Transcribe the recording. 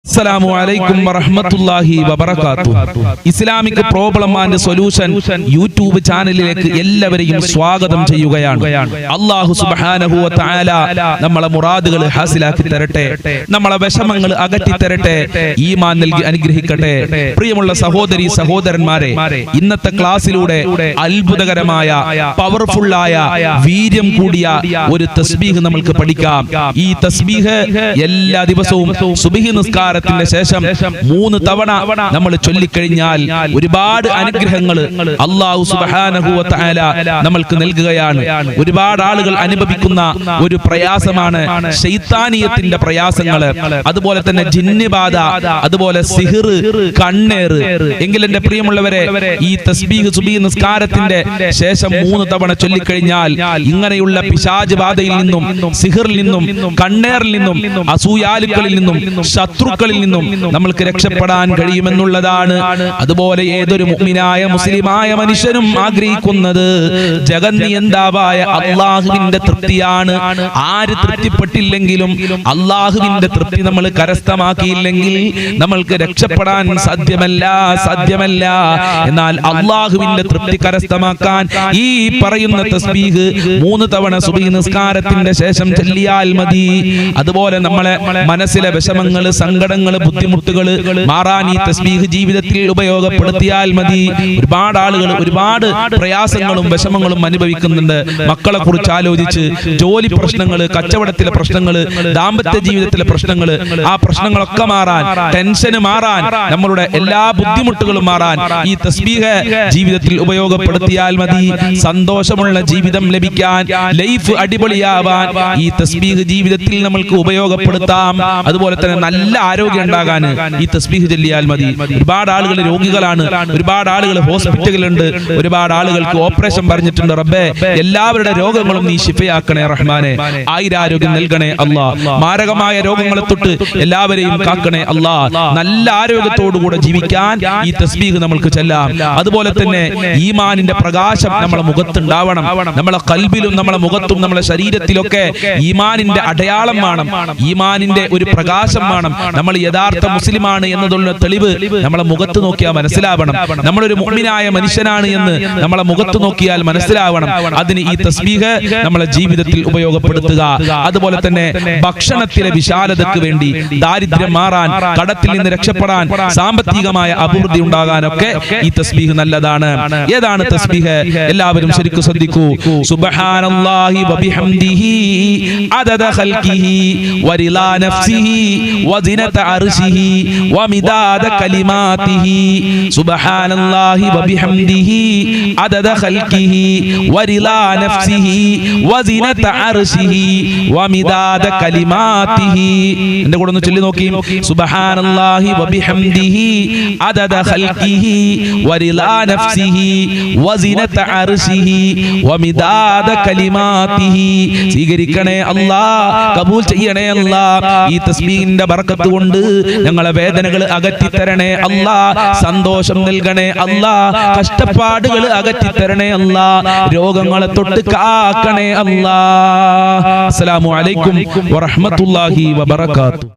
അസ്സലാമു അലൈക്കും വറഹ്മത്തുള്ളാഹി വബറകാതുഹു. Islamic problem and solution YouTube ചാനലിലേക്ക് എല്ലാവരെയും സ്വാഗതം ചെയ്യുകയാണ്. അല്ലാഹു സുബ്ഹാനഹു വ തആല നമ്മളെ മുറാദുകൾ ഹാസിലാക്കി തരട്ടെ, നമ്മളെ വിഷമങ്ങൾ അകറ്റി തരട്ടെ, ഈമാൻ നൽകി അനുഗ്രഹിക്കട്ടെ. പ്രിയമുള്ള സഹോദരി സഹോദരന്മാരെ, ഇന്നത്തെ ക്ലാസ്സിലൂടെ അത്ഭുതകരമായ പവർഫുള്ളായ വീര്യം കൂടിയ ഒരു തസ്ബീഹ് നമുക്ക് പഠിക്കാം. ഈ തസ്ബീഹ് എല്ലാ ദിവസവും സുബ്ഹി നിസ്കാരത്തിന്റെ ശേഷം 3 തവണ നമ്മൾ ചൊല്ലിക്കഴിഞ്ഞാൽ ഒരുപാട് അനുഗ്രഹങ്ങൾ അല്ലാഹു സുബ്ഹാനഹു വ തആല നമ്മൾക്ക് നൽകുകയാണ്. ഒരുപാട് ആളുകൾ അനുഭവിക്കുന്ന ഒരു പ്രയാസമാണ് ശൈത്താനിയത്തിന്റെ പ്രയാസങ്ങൾ, അതുപോലെ തന്നെ ജിന്നുബാധ, അതുപോലെ സിഹിർ, കണ്ണേറ്. എങ്കിൽ എന്റെ പ്രിയമുള്ളവരെ, ഈ തസ്ബീഹ് സുബ്ഹി നിസ്കാരത്തിന്റെ ശേഷം 3 തവണ ചൊല്ലിക്കഴിഞ്ഞാൽ ഇങ്ങനെയുള്ള പിശാച് ബാധയിൽ നിന്നും, സിഹിറിൽ നിന്നും, കണ്ണേറിൽ നിന്നും, അസൂയാലുക്കളിൽ നിന്നും, ശത്രുക്കളിൽ നിന്നും നമ്മൾക്ക് രക്ഷപ്പെടാൻ കഴിയുമെന്നുള്ളതാണ്. അതുപോലെ ഏതൊരു മുഅ്മിനായ മുസ്ലിമായ മനുഷ്യനും ആഗ്രഹിക്കുന്നത് ജഗന്നിയന്താവായ അല്ലാഹുവിന്റെ തൃപ്തിയാണ്. ആര് തൃപ്തിപ്പെട്ടില്ലെങ്കിലും, അല്ലാഹുവിന്റെ തൃപ്തി നമ്മൾ കരസ്ഥമാക്കിയില്ലെങ്കിൽ നമ്മൾക്ക് രക്ഷപ്പെടാൻ സാധ്യമല്ല. എന്നാൽ അല്ലാഹുവിന്റെ തൃപ്തി കരസ്ഥമാക്കാൻ ഈ പറയുന്ന തസ്ബീഹ് 3 തവണ സുബ്ഹി നിസ്കാരത്തിന്റെ ശേഷം ചൊല്ലിയാൽ മതി. അതുപോലെ നമ്മളെ മനസ്സിലെ വിഷമങ്ങൾ, സങ്കടങ്ങൾ, ബുദ്ധിമുട്ടുകൾ മാറാൻ ഈ തസ്ബീഹ് ജീവിതത്തിൽ ഉപയോഗപ്പെടുത്തിയാൽ മതി. ഒരുപാട് ആളുകൾ ഒരുപാട് പ്രയാസങ്ങളും വിഷമങ്ങളും അനുഭവിക്കുന്നുണ്ട്. മക്കളെ കുറിച്ച് ആലോചിച്ച്, ജോലി പ്രശ്നങ്ങൾ, കച്ചവടത്തിലെ പ്രശ്നങ്ങൾ, ദാമ്പത്യ ജീവിതത്തിലെ പ്രശ്നങ്ങൾ, ആ പ്രശ്നങ്ങളൊക്കെ മാറാൻ, ടെൻഷൻ മാറാൻ, നമ്മളുടെ എല്ലാ ബുദ്ധിമുട്ടുകളും മാറാൻ ഈ തസ്ബീഹ് ജീവിതത്തിൽ ഉപയോഗപ്പെടുത്തിയാൽ മതി. സന്തോഷമുള്ള ജീവിതം ലഭിക്കാൻ, ലൈഫ് അടിപൊളിയാവാൻ ഈ തസ്ബീഹ് ജീവിതത്തിൽ നമ്മൾക്ക് ഉപയോഗപ്പെടുത്താം. അതുപോലെ തന്നെ നല്ല ആരോഗ്യം ഉണ്ടാകാൻ ഈ തസ്ബീഹ് ചൊല്ലിയാൽ മതി. ഒരുപാട് ആളുകൾ രോഗികളാണ്, ഒരുപാട് ആളുകൾ ഹോസ്പിറ്റലുകളുണ്ട്, ഒരുപാട് ആളുകൾക്ക് ഓപ്പറേഷൻ പറഞ്ഞിട്ടുണ്ട്. റബ്ബേ, എല്ലാവരുടെ രോഗങ്ങളും നീ ശിഫയാക്കണേ റഹ്മാനെ. ആയുരാരോഗ്യം നൽകണേ അല്ലാ. മാരകമായ രോഗങ്ങളെ തൊട്ട് എല്ലാവരെയും കാക്കണേ അല്ലാ. നല്ല ആരോഗ്യത്തോടുകൂടെ ജീവിക്കാൻ ഈ തസ്ബീഹ് നമ്മൾക്ക് ചൊല്ലാം. അതുപോലെ തന്നെ ഈമാനിന്റെ പ്രകാശം നമ്മളെ മുഖത്തുണ്ടാവണം. നമ്മളെ ഖൽബിലും നമ്മളെ മുഖത്തും നമ്മളെ ശരീരത്തിലൊക്കെ ഈമാനിന്റെ അടയാളം വേണം, ഈമാനിന്റെ ഒരു പ്രകാശം വേണം. നമ്മൾ യഥാർത്ഥ മുസ്ലിമാണ് എന്നതുള്ള തെളിവ് നമ്മളെ മുഖത്ത് നോക്കിയാൽ മനസ്സിലാവണം. നമ്മളൊരു മുഅ്മിനായ മനുഷ്യനാണ് എന്ന് നമ്മളെ മുഖത്ത് നോക്കിയാൽ മനസ്സിലാവണം. അതിന് ഈ തസ്ബീഹ് നമ്മളെ ജീവിതത്തിൽ ഉപയോഗപ്പെടുത്തുക. അതുപോലെ തന്നെ ഭക്ഷണത്തിലെ വിശാലതയ്ക്ക് വേണ്ടി, ദാരിദ്ര്യം മാറാൻ, കടത്തിൽ നിന്ന് രക്ഷപ്പെടാൻ, സാമ്പത്തികമായ അഭിവൃദ്ധി ഉണ്ടാകാനൊക്കെ ഈ തസ്ബീഹ് നല്ലതാണ്. ഏതാണ് തസ്ബീഹ്? എല്ലാവരും ശരിക്കും ശ്രദ്ധിക്കൂ. സുബ്ഹാനല്ലാഹി വബിഹംദിഹി അദദ ഖൽഖിഹി വരിളാ നഫ്സിഹി വസിനത അർശിഹി വമിദാദ കലിമാതിഹി. സുബ്ഹാനല്ലാഹി വബിഹംദിഹി അദദ ഖൽഖിഹി വരിളാ നഫ്സിഹി വസിനത അർശിഹി വമിദാദ കലിമാതിഹി. എന്റെ കൂടെ ഒന്ന് ചൊല്ലി നോക്കി. സുബ്ഹാനല്ലാഹി വബിഹംദിഹി അദദ ഖൽഖിഹി വരിളാ നഫ്സിഹി വസിനത അർശിഹി വമിദാദ കലിമാതിഹി. സ്വീകരിക്കണേ അല്ലാ, കബൂൽ ചെയ്യണേ അല്ലാ. ഈ തസ്ബീഹിന്റെ ബർക്കത്ത് കൊണ്ട് ഞങ്ങളെ വേദനകൾ അകറ്റി തരണേ അല്ലാ, സന്തോഷം നൽകണേ അല്ലാ, കഷ്ടപ്പാടുകൾ അകറ്റി തരണേ അല്ലാ, രോഗങ്ങളെ തൊട്ട് കാക്കണേ അല്ലാ. അസ്സലാമു അലൈക്കും വറഹ്മത്തുള്ളാഹി വബറകാതുഹു.